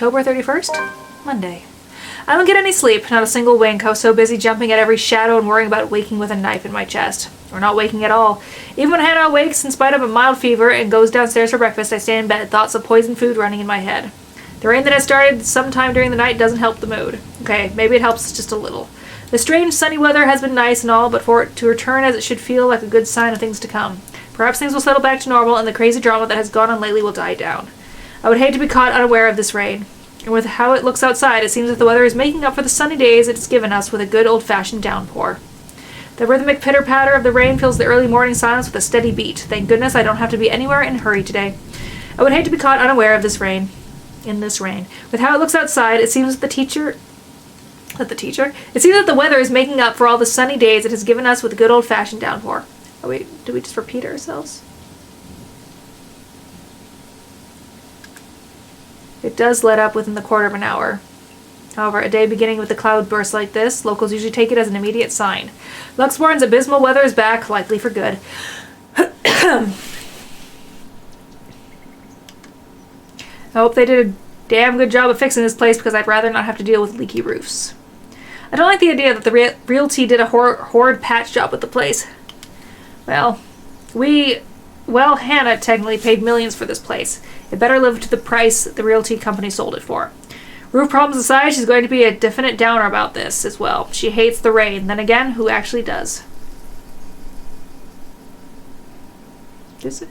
October 31st, Monday. I don't get any sleep, not a single wink. I was so busy jumping at every shadow and worrying about waking with a knife in my chest. Or not waking at all. Even when Hannah awakes in spite of a mild fever and goes downstairs for breakfast, I stay in bed, thoughts of poisoned food running in my head. The rain that has started sometime during the night doesn't help the mood. Okay, maybe it helps just a little. The strange sunny weather has been nice and all, but for it to return as it should feel like a good sign of things to come. Perhaps things will settle back to normal and the crazy drama that has gone on lately will die down. I would hate to be caught unaware of this rain. And with how it looks outside, it seems that the weather is making up for the sunny days it's given us with a good old-fashioned downpour. The rhythmic pitter-patter of the rain fills the early morning silence with a steady beat. Thank goodness I don't have to be anywhere in a hurry today. I would hate to be caught unaware of this rain. With how it looks outside, it seems that It seems that the weather is making up for all the sunny days it has given us with a good old-fashioned downpour. Oh wait, did we just repeat ourselves? It does let up within the quarter of an hour. However, a day beginning with a cloud burst like this, locals usually take it as an immediate sign. Luxembourg's abysmal weather is back, likely for good. I hope they did a damn good job of fixing this place because I'd rather not have to deal with leaky roofs. I don't like the idea that the realty did a horrid patch job with the place. Well, Hannah technically paid millions for this place. It better live to the price the realty company sold it for. Roof problems aside, she's going to be a definite downer about this as well. She hates the rain. Then again, who actually does? Is it?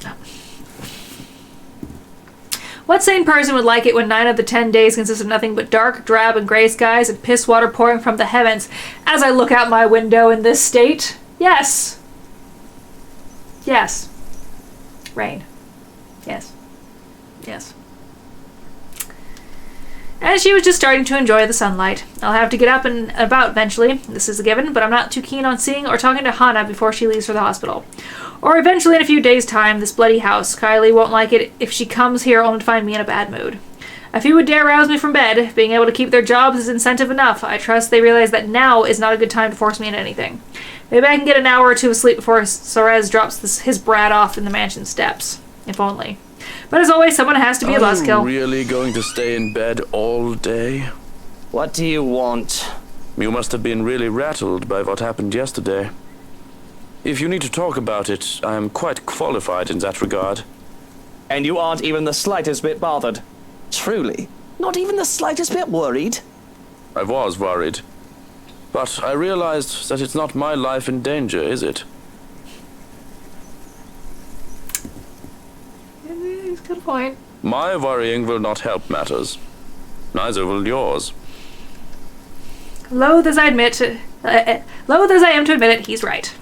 Oh. What sane person would like it when 9 of the 10 days consist of nothing but dark, drab, and gray skies and piss water pouring from the heavens as I look out my window in this state? Yes. Yes. Rain. Yes. Yes. And she was just starting to enjoy the sunlight. I'll have to get up and about eventually. This is a given, but I'm not too keen on seeing or talking to Hannah before she leaves for the hospital. Or eventually in a few days' time, this bloody house. Kylie won't like it if she comes here only to find me in a bad mood. A few would dare rouse me from bed. Being able to keep their jobs is incentive enough. I trust they realize that now is not a good time to force me into anything. Maybe I can get an hour or two of sleep before Sorez drops his brat off in the mansion steps. If only. But as always, someone has to be a buzzkill. Are you really going to stay in bed all day? What do you want? You must have been really rattled by what happened yesterday. If you need to talk about it, I am quite qualified in that regard. And you aren't even the slightest bit bothered? Truly? Not even the slightest bit worried? I was worried. But I realized that it's not my life in danger, is it? He's got a point. My worrying will not help matters. Neither will yours. Loath as I am to admit it, he's right.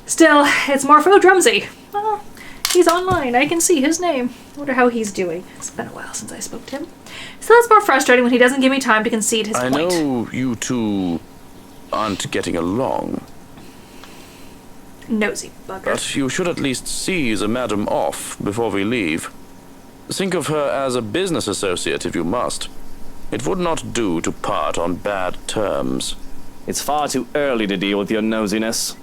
Still, it's Morpho Drumsy. Well, he's online. I can see his name. I wonder how he's doing. It's been a while since I spoke to him. Still, it's more frustrating when he doesn't give me time to concede his point. I know you two aren't getting along. Nosy bugger. But you should at least see the madam off before we leave. Think of her as a business associate if you must. It would not do to part on bad terms. It's far too early to deal with your nosiness.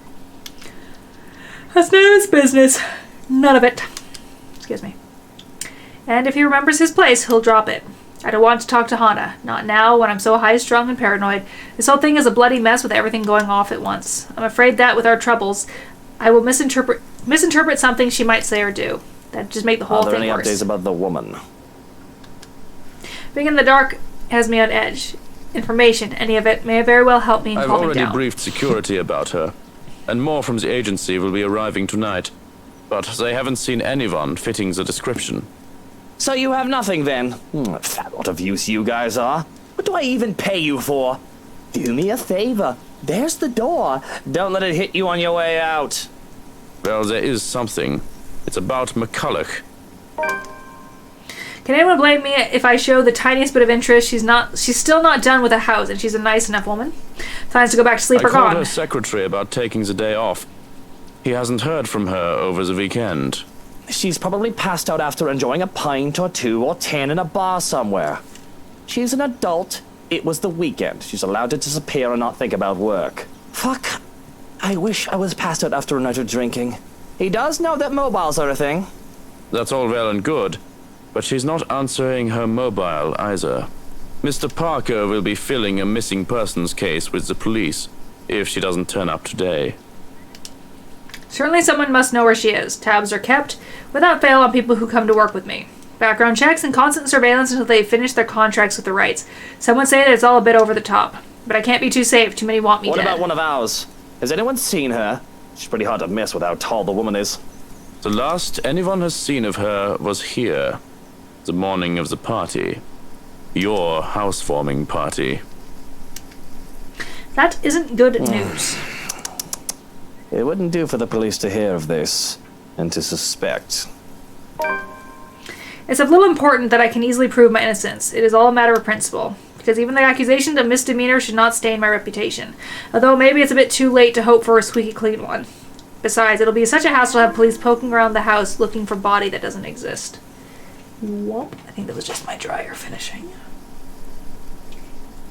That's none of his business. None of it. Excuse me. And if he remembers his place, he'll drop it. I don't want to talk to Hannah. Not now, when I'm so high-strung and paranoid. This whole thing is a bloody mess with everything going off at once. I'm afraid that, with our troubles, I will misinterpret something she might say or do. That'd just make the whole thing worse. Are there any updates about the woman? Being in the dark has me on edge. Information, any of it, may very well help me in calming down. I've already briefed security about her, and more from the agency will be arriving tonight. But they haven't seen anyone fitting the description. So you have nothing then? Fat lot of use you guys are. What do I even pay you for? Do me a favor. There's the door. Don't let it hit you on your way out. Well, there is something. It's about McCulloch. Can anyone blame me if I show the tiniest bit of interest? She's still not done with the house, and she's a nice enough woman. Times to go back to sleep are gone. I called her secretary about taking the day off. He hasn't heard from her over the weekend. She's probably passed out after enjoying a pint or 2 or 10 in a bar somewhere. She's an adult. It was the weekend. She's allowed to disappear and not think about work. Fuck. I wish I was passed out after a night of drinking. He does know that mobiles are a thing. That's all well and good, but she's not answering her mobile either. Mr. Parker will be filing a missing persons case with the police if she doesn't turn up today. Certainly someone must know where she is. Tabs are kept, without fail, on people who come to work with me. Background checks and constant surveillance until they finish their contracts with the rights. Some would say that it's all a bit over the top. But I can't be too safe. Too many want me dead. What about one of ours? Has anyone seen her? She's pretty hard to miss with how tall the woman is. The last anyone has seen of her was here, the morning of the party. Your housewarming party. That isn't good news. It wouldn't do for the police to hear of this, and to suspect. It's of little importance that I can easily prove my innocence. It is all a matter of principle. Because even the accusations of misdemeanor should not stain my reputation. Although maybe it's a bit too late to hope for a squeaky clean one. Besides, it'll be such a hassle to have police poking around the house looking for body that doesn't exist. Whoop. I think that was just my dryer finishing.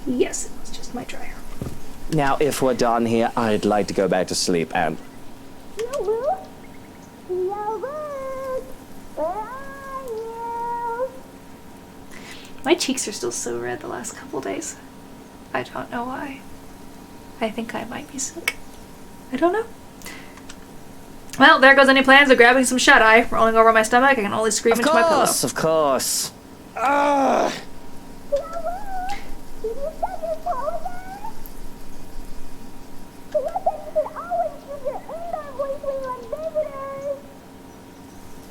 Yes, it was just my dryer. Now, if we're done here, I'd like to go back to sleep and... My cheeks are still so red the last couple days. I don't know why. I think I might be sick. I don't know. Well, there goes any plans of grabbing some shut-eye. Rolling over my stomach, I can only scream into my pillow. Of course.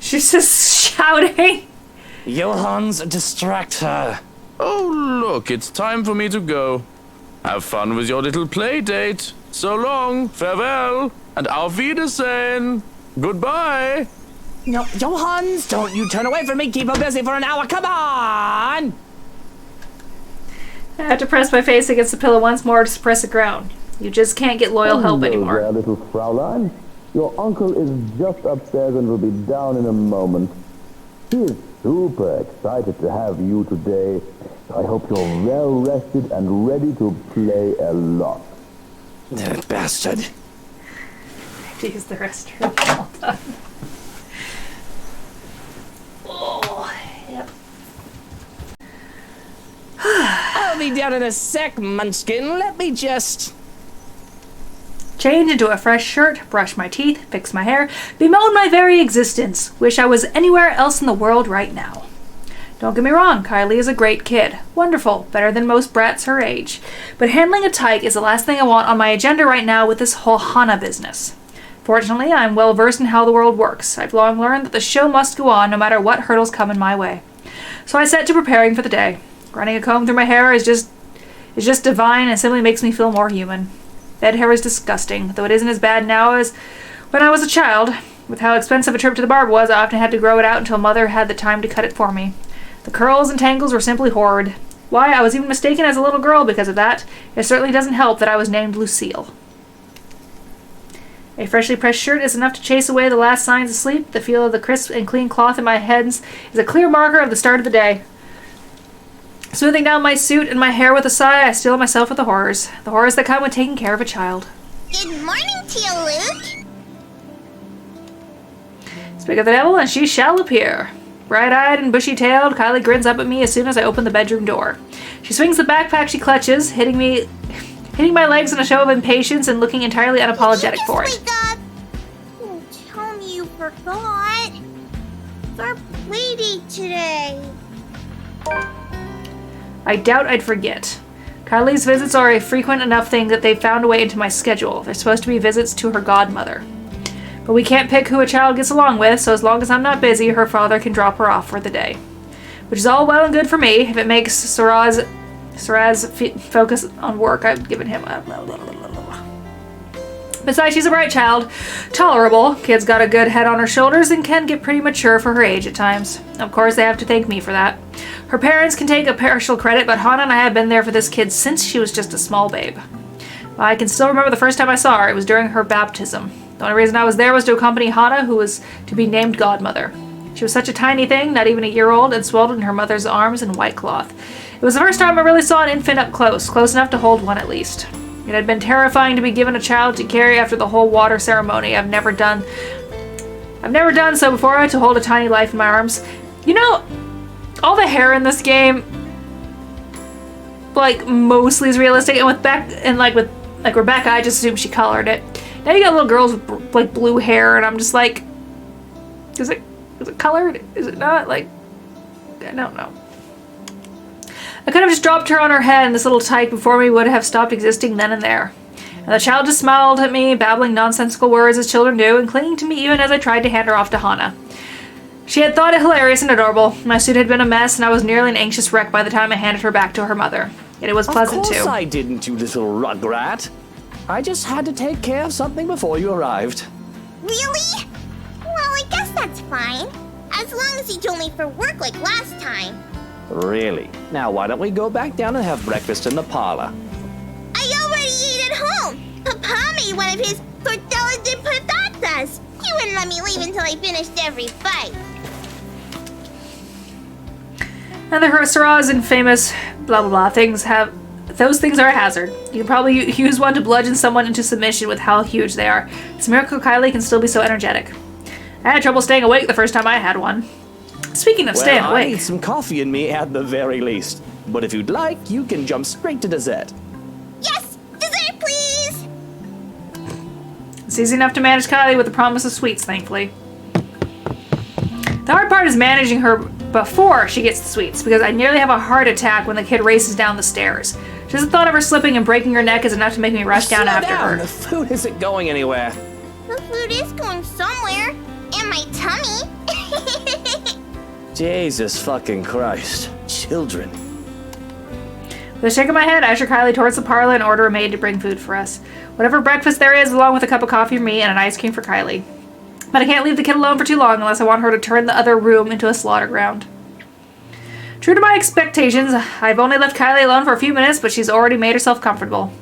She's just shouting. Johans, distract her. Oh, look, it's time for me to go. Have fun with your little play date. So long, farewell, and auf Wiedersehen. Goodbye. No, Johans, don't you turn away from me. Keep her busy for an hour. Come on! I have to press my face against the pillow once more to suppress a groan. You just can't get loyal help anymore. Hello there, little Fraulein. Your uncle is just upstairs and will be down in a moment. He is super excited to have you today. I hope you're well rested and ready to play a lot. That bastard. I have to use the restroom. All done. Oh, yep. I'll be down in a sec, Munchkin. Let me just... Change into a fresh shirt, brush my teeth, fix my hair, bemoan my very existence, wish I was anywhere else in the world right now. Don't get me wrong, Kylie is a great kid. Wonderful, better than most brats her age. But handling a tyke is the last thing I want on my agenda right now with this whole Hana business. Fortunately, I'm well versed in how the world works. I've long learned that the show must go on no matter what hurdles come in my way. So I set to preparing for the day. Running a comb through my hair is just divine and simply makes me feel more human. Bed hair is disgusting, though it isn't as bad now as when I was a child. With how expensive a trip to the barber was, I often had to grow it out until Mother had the time to cut it for me. The curls and tangles were simply horrid. Why, I was even mistaken as a little girl because of that. It certainly doesn't help that I was named Lucille. A freshly pressed shirt is enough to chase away the last signs of sleep. The feel of the crisp and clean cloth in my hands is a clear marker of the start of the day. Smoothing down my suit and my hair with a sigh, I steel myself with the horrors. The horrors that come with taking care of a child. Good morning to you, Luke. Speak of the devil, and she shall appear. Bright-eyed and bushy-tailed, Kylie grins up at me as soon as I open the bedroom door. She swings the backpack she clutches, hitting my legs in a show of impatience and looking entirely unapologetic for it. Wake up. Oh, tell me you forgot. It's our playdate today. I doubt I'd forget. Kylie's visits are a frequent enough thing that they've found a way into my schedule. They're supposed to be visits to her godmother. But we can't pick who a child gets along with, so as long as I'm not busy, her father can drop her off for the day. Which is all well and good for me. If it makes Saraz focus on work, I've given him a... Besides, she's a bright child. Tolerable. Kid's got a good head on her shoulders and can get pretty mature for her age at times. Of course, they have to thank me for that. Her parents can take a partial credit, but Hana and I have been there for this kid since she was just a small babe. I can still remember the first time I saw her. It was during her baptism. The only reason I was there was to accompany Hana, who was to be named godmother. She was such a tiny thing, not even a year old, and swaddled in her mother's arms in white cloth. It was the first time I really saw an infant up close enough to hold one at least. It had been terrifying to be given a child to carry after the whole water ceremony. I've I've never done so before, to hold a tiny life in my arms. You know, all the hair in this game, like, mostly is realistic, and with Rebecca, I just assumed she colored it. Now you got little girls with, like, blue hair, and I'm just like, is it colored? Is it not? Like, I don't know. I could have just dropped her on her head, and this little tyke before me would have stopped existing then and there. And the child just smiled at me, babbling nonsensical words as children do, and clinging to me even as I tried to hand her off to Hana. She had thought it hilarious and adorable. My suit had been a mess, and I was nearly an anxious wreck by the time I handed her back to her mother. Yet it was pleasant, too. Of course I didn't, you little rugrat. I just had to take care of something before you arrived. Really? Well, I guess that's fine. As long as he told me for work like last time. Really? Now why don't we go back down and have breakfast in the parlor? I already ate at home. Papa made one of his tortilla de patatas. He wouldn't let me leave until I finished every bite. And the restaurants and famous blah blah blah things those things are a hazard. You can probably use one to bludgeon someone into submission with how huge they are. It's a miracle Kylie can still be so energetic. I had trouble staying awake the first time I had one. Speaking of staying I awake. need some coffee in me at the very least. But if you'd like, you can jump straight to dessert. Yes! Dessert, please! It's easy enough to manage Kylie with the promise of sweets, thankfully. The hard part is managing her before she gets the sweets, because I nearly have a heart attack when the kid races down the stairs. Just the thought of her slipping and breaking her neck is enough to make me rush down after her. The food isn't going anywhere. The food is going somewhere. In my tummy. Jesus fucking Christ. Children. With a shake of my head, I usher Kylie towards the parlor and order a maid to bring food for us. Whatever breakfast there is, along with a cup of coffee for me and an ice cream for Kylie. But I can't leave the kid alone for too long unless I want her to turn the other room into a slaughter ground. True to my expectations, I've only left Kylie alone for a few minutes, but she's already made herself comfortable.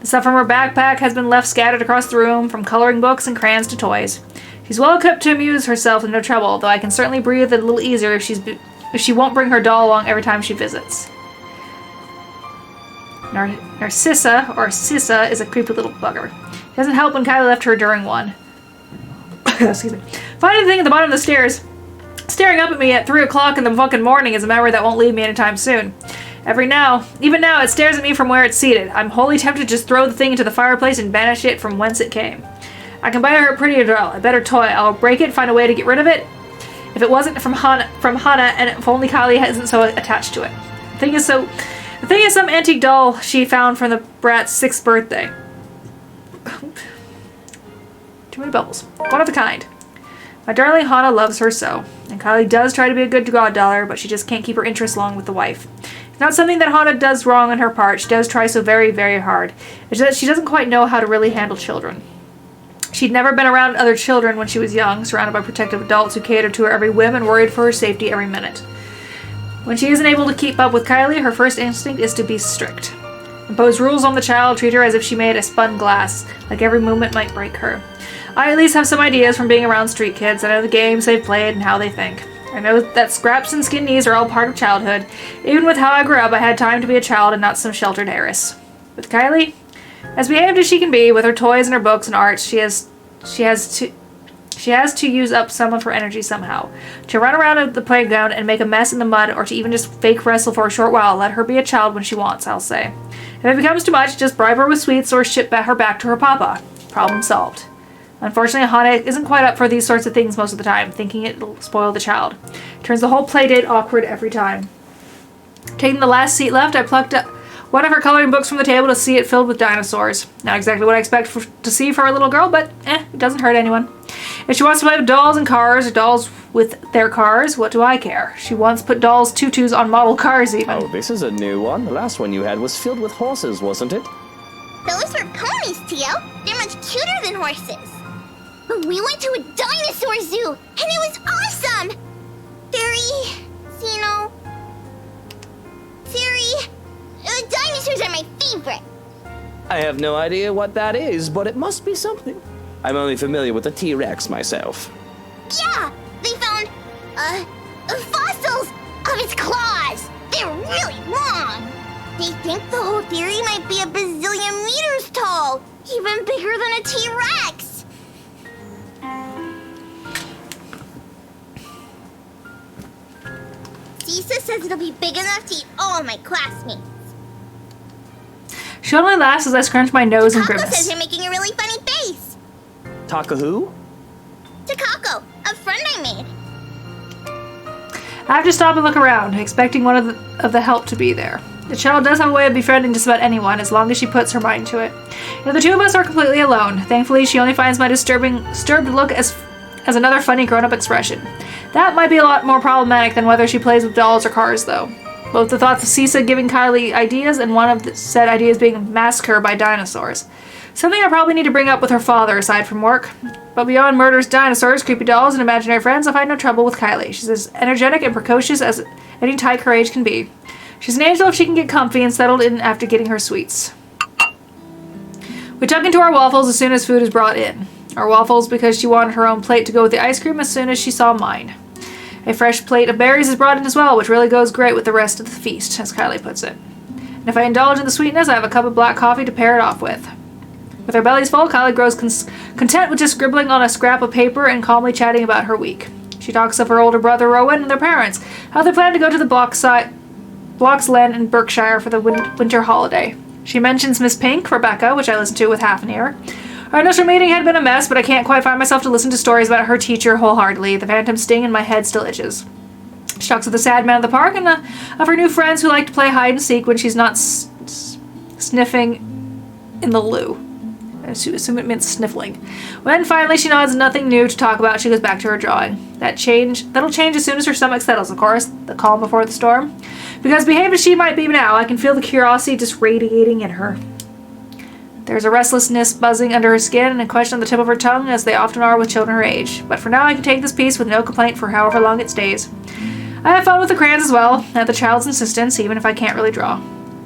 The stuff from her backpack has been left scattered across the room, from coloring books and crayons to toys. She's well equipped to amuse herself with no trouble, though I can certainly breathe a little easier if she won't bring her doll along every time she visits. Narcissa, or Sissa, is a creepy little bugger. It doesn't help when Kylie left her during one. Excuse me. Finding the thing at the bottom of the stairs, staring up at me at 3 o'clock in the fucking morning, is a memory that won't leave me anytime soon. Even now, it stares at me from where it's seated. I'm wholly tempted to just throw the thing into the fireplace and banish it from whence it came. I can buy her a prettier doll, a better toy. I'll break it, find a way to get rid of it. If it wasn't from Hana, and if only Kylie isn't so attached to it. The thing is some antique doll she found from the brat's 6th birthday. Too many bubbles. One of a kind. My darling Hana loves her so. And Kylie does try to be a good goddaughter, but she just can't keep her interest long with the wife. It's not something that Hana does wrong on her part. She does try so very, very hard. It's just that she doesn't quite know how to really handle children. She'd never been around other children when she was young, surrounded by protective adults who catered to her every whim and worried for her safety every minute. When she isn't able to keep up with Kylie, her first instinct is to be strict. Impose rules on the child, treat her as if she made a spun glass, like every movement might break her. I at least have some ideas from being around street kids. I know the games they've played and how they think. I know that scraps and skin knees are all part of childhood. Even with how I grew up, I had time to be a child and not some sheltered heiress. With Kylie, as behaved as she can be, with her toys and her books and arts, she has to use up some of her energy somehow. To run around the playground and make a mess in the mud, or to even just fake wrestle for a short while, let her be a child when she wants, I'll say. If it becomes too much, just bribe her with sweets or ship her back to her papa. Problem solved. Unfortunately, Hana isn't quite up for these sorts of things most of the time, thinking it'll spoil the child. Turns the whole playdate awkward every time. Taking the last seat left, I plucked up one of her coloring books from the table to see it filled with dinosaurs. Not exactly what I expect to see for a little girl, but it doesn't hurt anyone. If she wants to play with dolls and cars, or dolls with their cars, what do I care? She once put dolls' tutus on model cars even. Oh, this is a new one. The last one you had was filled with horses, wasn't it? Those were ponies, Tio. They're much cuter than horses. We went to a dinosaur zoo, and it was awesome! Dinosaurs are my favorite. I have no idea what that is, but it must be something. I'm only familiar with the T-Rex myself. Yeah, they found, fossils of its claws. They're really long. They think the whole theory might be a bazillion meters tall, even bigger than a T-Rex. Lisa says it'll be big enough to eat all my classmates. She only laughs as I scrunch my nose and Takako says grimace. you're making a really funny face. Taka who? Takako, a friend I made. I have to stop and look around, expecting one of the help to be there. The child does have a way of befriending just about anyone, as long as she puts her mind to it. Yet the two of us are completely alone. Thankfully, she only finds my disturbed look as another funny grown-up expression. That might be a lot more problematic than whether she plays with dolls or cars, though. Both the thoughts of Sisa giving Kylie ideas and one of the said ideas being massacred by dinosaurs. Something I probably need to bring up with her father aside from work. But beyond murderous dinosaurs, creepy dolls, and imaginary friends, I find no trouble with Kylie. She's as energetic and precocious as any tyke her age can be. She's an angel if she can get comfy and settled in after getting her sweets. We tuck into our waffles as soon as food is brought in. Our waffles because she wanted her own plate to go with the ice cream as soon as she saw mine. A fresh plate of berries is brought in as well, which really goes great with the rest of the feast, as Kylie puts it. And if I indulge in the sweetness, I have a cup of black coffee to pair it off with. With her bellies full, Kylie grows content with just scribbling on a scrap of paper and calmly chatting about her week. She talks of her older brother Rowan and their parents, how they plan to go to the Block's land in Berkshire for the winter holiday. She mentions Miss Pink, Rebecca, which I listened to with half an ear. Our initial meeting had been a mess, but I can't quite find myself to listen to stories about her teacher wholeheartedly. The phantom sting in my head still itches. She talks of the sad man of the park and of her new friends who like to play hide and seek when she's not sniffing in the loo. I assume it meant sniffling. When finally she nods nothing new to talk about, she goes back to her drawing. That'll change as soon as her stomach settles, of course, the calm before the storm. Because behaved as she might be now, I can feel the curiosity just radiating in her. There's a restlessness buzzing under her skin and a question on the tip of her tongue, as they often are with children her age. But for now, I can take this piece with no complaint for however long it stays. I have fun with the crayons as well, at the child's insistence, even if I can't really draw.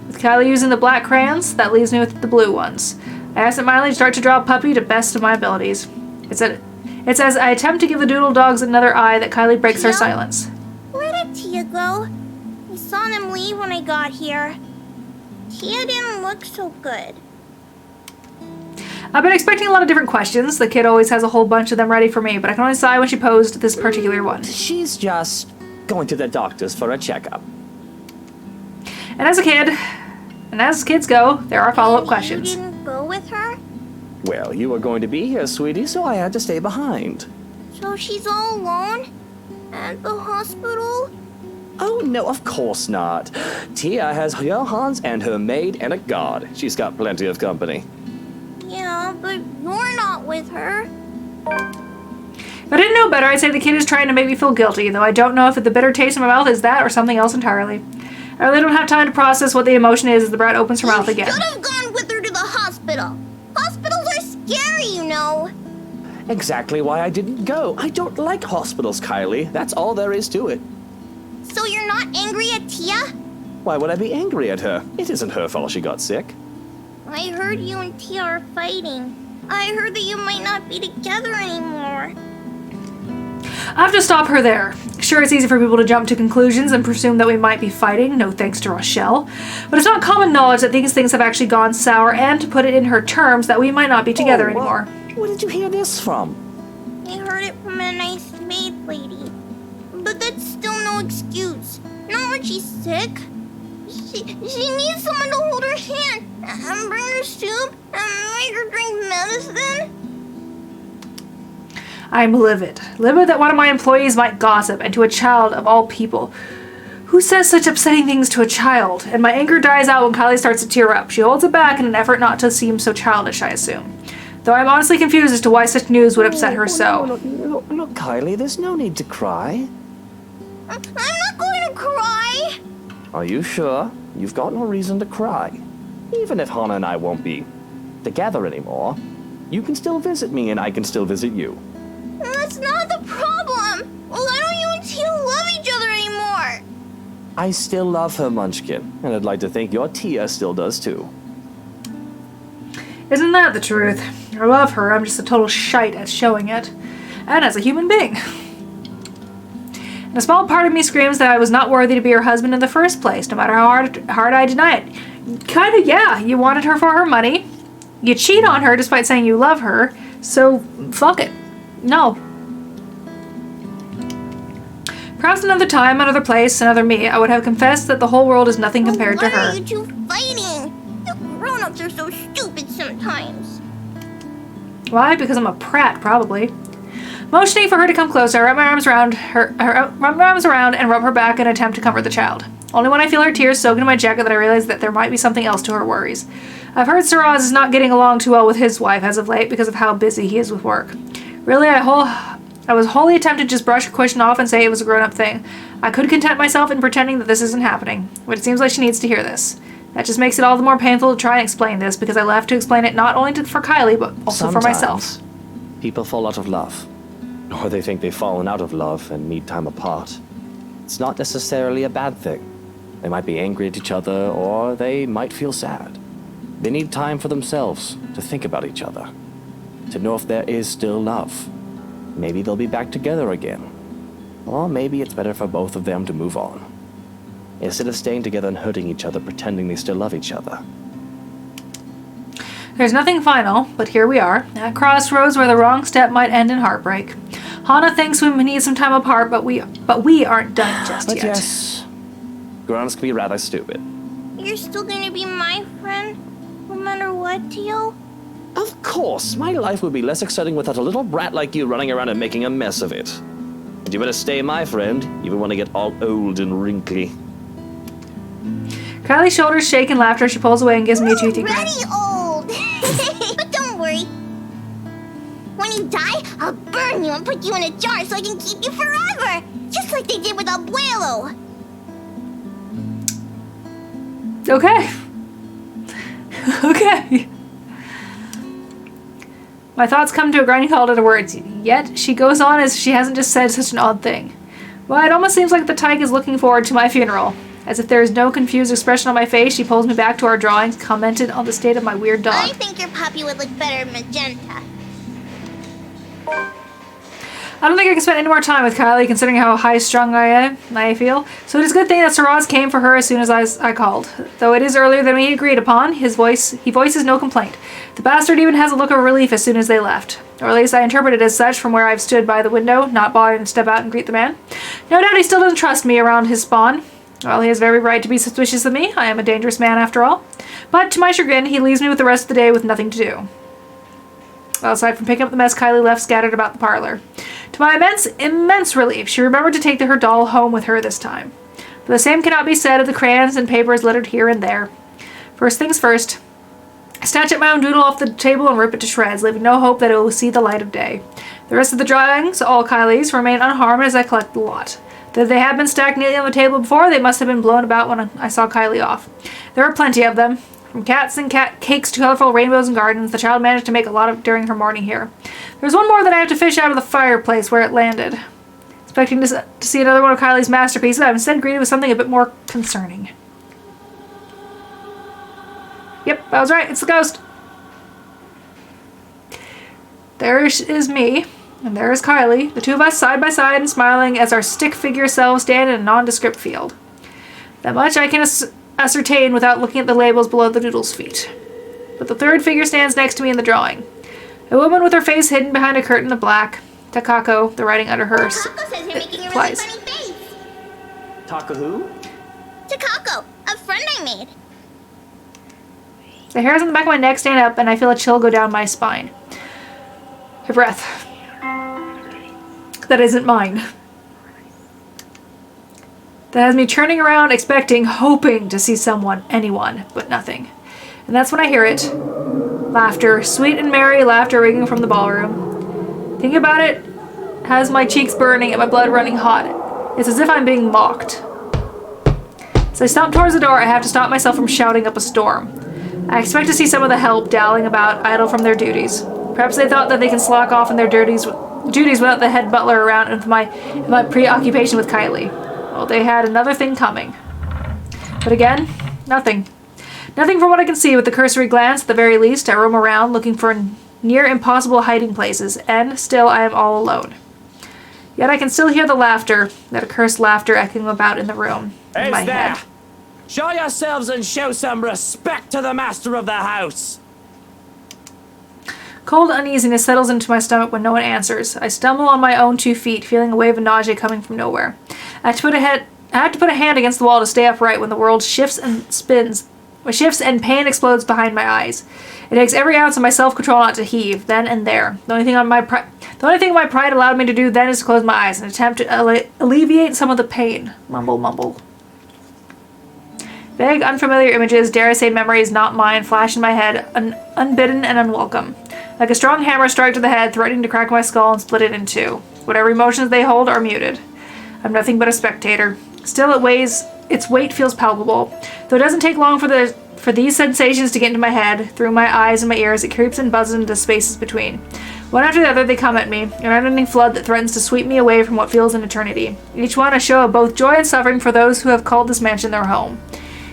With Kylie using the black crayons, that leaves me with the blue ones. I absentmindedly start to draw Puppy to best of my abilities. It's as I attempt to give the doodle dogs another eye that Kylie breaks her silence. Where did Tia go? I saw them leave when I got here. Tia didn't look so good. I've been expecting a lot of different questions. The kid always has a whole bunch of them ready for me, but I can only sigh when she posed this particular one. She's just going to the doctor's for a checkup. And as kids go, there are follow-up questions. You didn't go with her? Well, you were going to be here, sweetie, so I had to stay behind. So she's all alone? At the hospital? Oh, no, of course not. Tia has Johan's and her maid and a guard. She's got plenty of company. Yeah, but you're not with her. If I didn't know better, I'd say the kid is trying to make me feel guilty, though I don't know if the bitter taste in my mouth is that or something else entirely. I really don't have time to process what the emotion is as the brat opens her mouth again. You should have gone with her to the hospital. Hospitals are scary, you know. Exactly why I didn't go. I don't like hospitals, Kylie. That's all there is to it. So you're not angry at Tia? Why would I be angry at her? It isn't her fault she got sick. I heard you and Tia are fighting. I heard that you might not be together anymore. I have to stop her there. Sure, it's easy for people to jump to conclusions and presume that we might be fighting, no thanks to Rochelle. But it's not common knowledge that these things have actually gone sour, and to put it in her terms, that we might not be together anymore. Where did you hear this from? I heard it from a nice maid lady. But that's still no excuse. Not when she's sick. She needs someone to hold her hand and bring her soup and make her drink medicine. I'm livid. Livid that one of my employees might gossip, and to a child of all people. Who says such upsetting things to a child? And my anger dies out when Kylie starts to tear up. She holds it back in an effort not to seem so childish, I assume. Though I'm honestly confused as to why such news would upset her so. Look, Kylie, there's no need to cry. I'm not going to cry. Are you sure? You've got no reason to cry. Even if Hannah and I won't be together anymore, you can still visit me and I can still visit you. That's not the problem. Why don't you and Tia love each other anymore? I still love her, Munchkin, and I'd like to think your Tia still does too. Isn't that the truth? I love her, I'm just a total shite at showing it. And as a human being. And a small part of me screams that I was not worthy to be her husband in the first place, no matter how hard I deny it. Kinda, yeah, you wanted her for her money. You cheat on her despite saying you love her, so fuck it. No. Perhaps another time, another place, another me, I would have confessed that the whole world is nothing compared to Why her. are you two fighting? You grown-ups are so stupid sometimes. Why? Because I'm a prat, probably. Motioning for her to come closer, I wrap my arms around and rub her back in an attempt to comfort the child. Only when I feel her tears soak into my jacket that I realize that there might be something else to her worries. I've heard Siraz is not getting along too well with his wife as of late because of how busy he is with work. Really, I was wholly tempted to just brush her question off and say it was a grown-up thing. I could content myself in pretending that this isn't happening, but it seems like she needs to hear this. That just makes it all the more painful to try and explain this, because I will have to explain it not only for Kylie, but also for myself. Sometimes people fall out of love. Or they think they've fallen out of love and need time apart. It's not necessarily a bad thing. They might be angry at each other, or they might feel sad. They need time for themselves, to think about each other, to know if there is still love. Maybe they'll be back together again. Or maybe it's better for both of them to move on, instead of staying together and hurting each other, pretending they still love each other. There's nothing final, but here we are, at crossroads where the wrong step might end in heartbreak. Hana thinks we need some time apart, but we aren't done just But yet. yes, grown-ups can be rather stupid. You're still gonna be my friend, no matter what, Teal? Of course, my life would be less exciting without a little brat like you running around and making a mess of it. And you better stay my friend, even when I get all old and wrinkly. Kylie's shoulders shake in laughter as she pulls away and gives me a toothy grin. Already old! But don't worry. When you die, I'll burn you and put you in a jar so I can keep you forever! Just like they did with Abuelo! Okay. Okay. My thoughts come to a grinding halt at her words, yet she goes on as if she hasn't just said such an odd thing. Well, it almost seems like the tyke is looking forward to my funeral. As if there is no confused expression on my face, she pulls me back to our drawings, commented on the state of my weird dog. I think your puppy would look better magenta. I don't think I can spend any more time with Kylie, considering how high-strung I feel. So it is a good thing that Siraz came for her as soon as I called. Though it is earlier than we agreed upon, he voices no complaint. The bastard even has a look of relief as soon as they left. Or at least I interpret it as such from where I've stood by the window, not bothering to step out and greet the man. No doubt he still doesn't trust me around his spawn. Well, he has every right to be suspicious of me. I am a dangerous man after all. But to my chagrin, he leaves me with the rest of the day with nothing to do. Well, aside from picking up the mess Kylie left scattered about the parlor. To my immense relief, she remembered to take her doll home with her this time. But the same cannot be said of the crayons and papers littered here and there. First things first, I snatch at my own doodle off the table and rip it to shreds, leaving no hope that it will see the light of day. The rest of the drawings, all Kylie's, remain unharmed as I collect the lot. Though they had been stacked neatly on the table before, they must have been blown about when I saw Kylie off. There were plenty of them. From cats and cakes to colorful rainbows and gardens, the child managed to make a lot of during her morning here. There's one more that I have to fish out of the fireplace where it landed. Expecting to see another one of Kylie's masterpieces, I'm instead greeted with something a bit more concerning. Yep, I was right, it's the ghost. There is me, and there is Kylie, the two of us side by side and smiling as our stick figure selves stand in a nondescript field. That much I can ascertain without looking at the labels below the doodle's feet. But the third figure stands next to me in the drawing. A woman with her face hidden behind a curtain of black. Takako, the writing under her Takako says you're making a really applies. funny face. Taka who? Takako, a friend I made. The hairs on the back of my neck stand up and I feel a chill go down my spine. Her breath. That isn't mine. That has me turning around, expecting, hoping to see someone, anyone, but nothing. And that's when I hear it. Laughter, sweet and merry laughter ringing from the ballroom. Thinking about it has my cheeks burning and my blood running hot. It's as if I'm being mocked. As I stomp towards the door, I have to stop myself from shouting up a storm. I expect to see some of the help dallying about, idle from their duties. Perhaps they thought that they can slack off in their duties without the head butler around and my preoccupation with Kylie. Well, they had another thing coming. But again, nothing. Nothing from what I can see with the cursory glance, at the very least. I roam around looking for near impossible hiding places, and still I am all alone. Yet I can still hear the laughter, that accursed laughter echoing about in the room, in my head. Show yourselves and show some respect to the master of the house! Cold uneasiness settles into my stomach when no one answers. I stumble on my own 2 feet, feeling a wave of nausea coming from nowhere. I have to put a hand against the wall to stay upright when the world shifts and spins. Shifts and pain explodes behind my eyes. It takes every ounce of my self-control not to heave, then and there. The only thing my pride allowed me to do then is to close my eyes and attempt to alleviate some of the pain. Mumble, mumble. Vague, unfamiliar images, dare I say memories not mine, flash in my head, unbidden and unwelcome. Like a strong hammer strike to the head, threatening to crack my skull and split it in two. Whatever emotions they hold are muted. I'm nothing but a spectator. Still, its weight feels palpable. Though it doesn't take long for these sensations to get into my head, through my eyes and my ears, it creeps and buzzes into the spaces between. One after the other, they come at me, an unending flood that threatens to sweep me away from what feels an eternity. Each one a show of both joy and suffering for those who have called this mansion their home.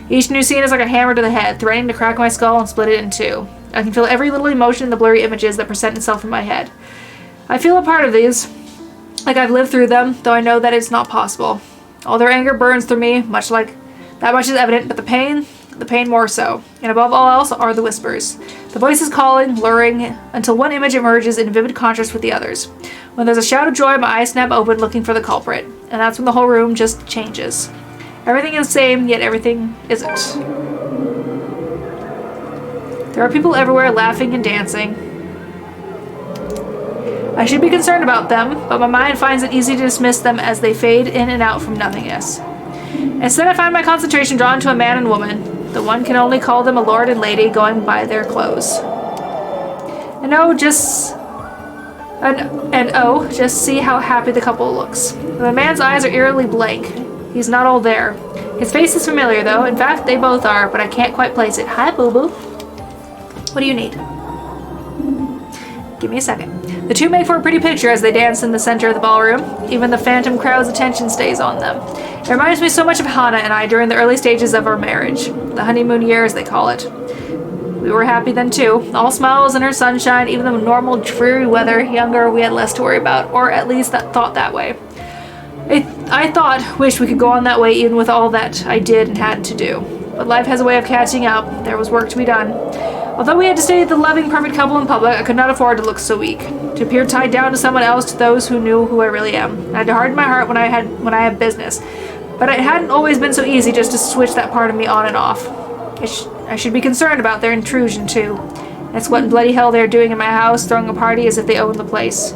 Each new scene is like a hammer to the head, threatening to crack my skull and split it in two. I can feel every little emotion in the blurry images that present itself in my head. I feel a part of these, like I've lived through them, though I know that it's not possible. All their anger burns through me, that much is evident, but the pain more so. And above all else are the whispers. The voices calling, luring, until one image emerges in vivid contrast with the others. When there's a shout of joy, my eyes snap open looking for the culprit. And that's when the whole room just changes. Everything is the same, yet everything isn't. There are people everywhere laughing and dancing. I should be concerned about them, but my mind finds it easy to dismiss them as they fade in and out from nothingness. Instead, I find my concentration drawn to a man and woman. The one can only call them a lord and lady, going by their clothes. Just see how happy the couple looks. The man's eyes are eerily blank. He's not all there. His face is familiar, though. In fact, they both are, but I can't quite place it. Hi, boo-boo. What do you need? Give me a second. The two make for a pretty picture as they dance in the center of the ballroom. Even the phantom crowd's attention stays on them. It reminds me so much of Hannah and I during the early stages of our marriage. The honeymoon years, they call it. We were happy then, too. All smiles and her sunshine, even the normal dreary weather. Younger, we had less to worry about, or at least thought that way. I wished we could go on that way even with all that I did and had to do. But life has a way of catching up. There was work to be done. Although we had to stay the loving, perfect couple in public, I could not afford to look so weak. To appear tied down to someone else, to those who knew who I really am. I had to harden my heart when I had business. But it hadn't always been so easy just to switch that part of me on and off. I should be concerned about their intrusion, too. That's what in bloody hell they're doing in my house, throwing a party as if they owned the place.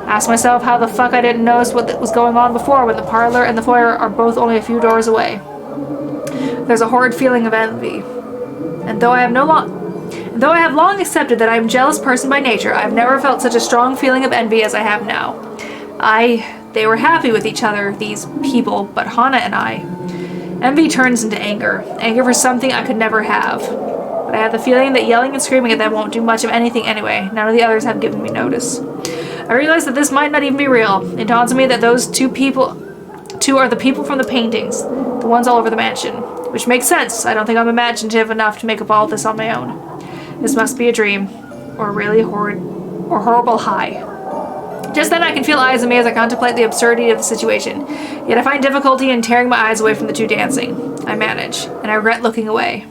Ask myself how the fuck I didn't notice what was going on before when the parlor and the foyer are both only a few doors away. There's a horrid feeling of envy. And though I have long accepted that I am a jealous person by nature, I've never felt such a strong feeling of envy as I have now. They were happy with each other, these people, but Hannah and I. Envy turns into anger. Anger for something I could never have. But I have the feeling that yelling and screaming at them won't do much of anything anyway. None of the others have given me notice. I realize that this might not even be real. It dawns on me that those two are the people from the paintings, the ones all over the mansion. Which makes sense. I don't think I'm imaginative enough to make up all this on my own. This must be a dream, or a really horrible high. Just then I can feel eyes on me as I contemplate the absurdity of the situation. Yet I find difficulty in tearing my eyes away from the two dancing. I manage, and I regret looking away.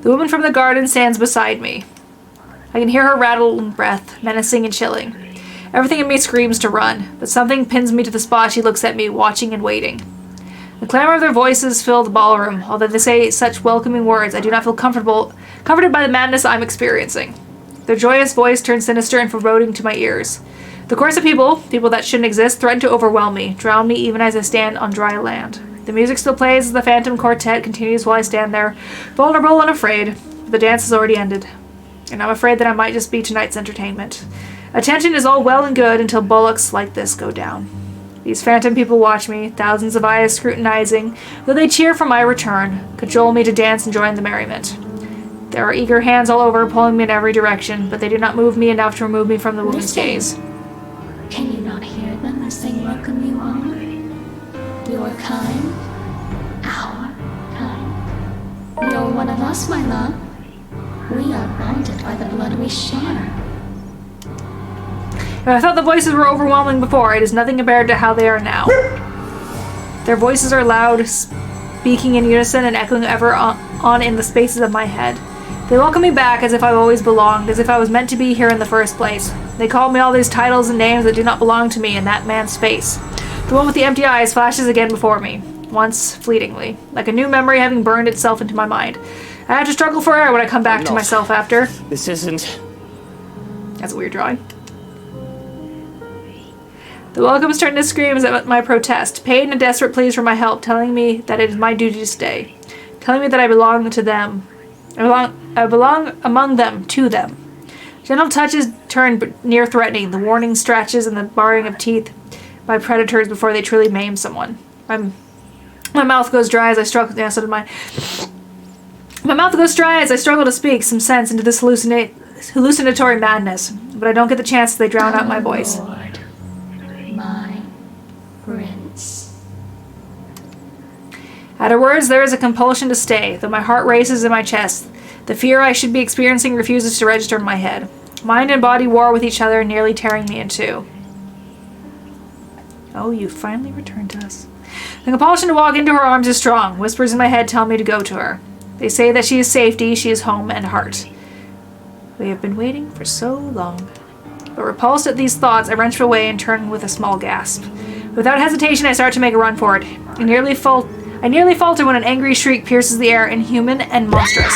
The woman from the garden stands beside me. I can hear her rattling breath, menacing and chilling. Everything in me screams to run, but something pins me to the spot she looks at me, watching and waiting. The clamor of their voices fill the ballroom. Although they say such welcoming words, I do not feel comforted by the madness I'm experiencing. Their joyous voice turns sinister and foreboding to my ears. The chorus of people that shouldn't exist, threaten to overwhelm me, drown me even as I stand on dry land. The music still plays as the phantom quartet continues while I stand there, vulnerable and afraid. The dance has already ended, and I'm afraid that I might just be tonight's entertainment. Attention is all well and good until bullocks like this go down. These phantom people watch me, thousands of eyes scrutinizing, though they cheer for my return, cajole me to dance and join the merriment. There are eager hands all over, pulling me in every direction, but they do not move me enough to remove me from the woman's gaze. Can you not hear them as they welcome you on? Your kind, our kind. You're one of us, my love. We are bonded by the blood we share. If I thought the voices were overwhelming before, it is nothing compared to how they are now. Their voices are loud, speaking in unison and echoing ever on in the spaces of my head. They welcome me back as if I've always belonged, as if I was meant to be here in the first place. They call me all these titles and names that do not belong to me in that man's face. The one with the empty eyes flashes again before me, once fleetingly, like a new memory having burned itself into my mind. I have to struggle for air when I come back to myself after. This isn't... That's a weird drawing. The welcomes turn to screams at my protest, paid and desperate pleas for my help, telling me that it is my duty to stay, telling me that I belong to them. I belong among them, to them. Gentle touches turn near threatening, the warning scratches and the baring of teeth by predators before they truly maim someone. My mouth goes dry as I struggle. Yeah, so did mine. My mouth goes dry as I struggle to speak some sense into this hallucinatory madness, but I don't get the chance as they drown out my voice. Lord, my prince. At her words, there is a compulsion to stay, though my heart races in my chest. The fear I should be experiencing refuses to register in my head. Mind and body war with each other, nearly tearing me in two. Oh, you finally returned to us. The compulsion to walk into her arms is strong. Whispers in my head tell me to go to her. They say that she is safety, she is home and heart. We have been waiting for so long. But repulsed at these thoughts, I wrench away and turn with a small gasp. Without hesitation, I start to make a run for it. I nearly falter when an angry shriek pierces the air, inhuman and monstrous.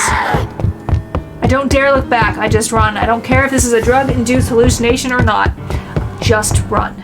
I don't dare look back, I just run. I don't care if this is a drug-induced hallucination or not. Just run.